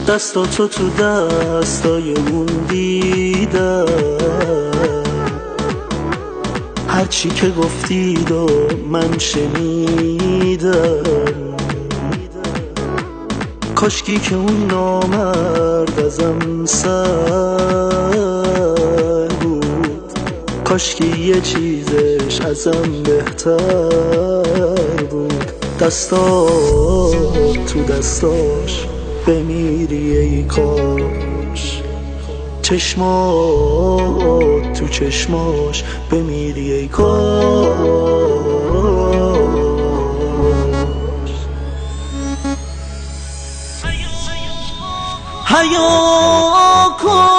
دستاتو تو دستای اون دیدم، هرچی که گفتید و من شنیدم. کاشکی که اون نامرد ازم سر بود، کاشکی یه چیزش ازم بهتر بود. دستات تو دستاش بمیری ای کاش، چشمات تو چشماش بمیری ای کاش. حیا کن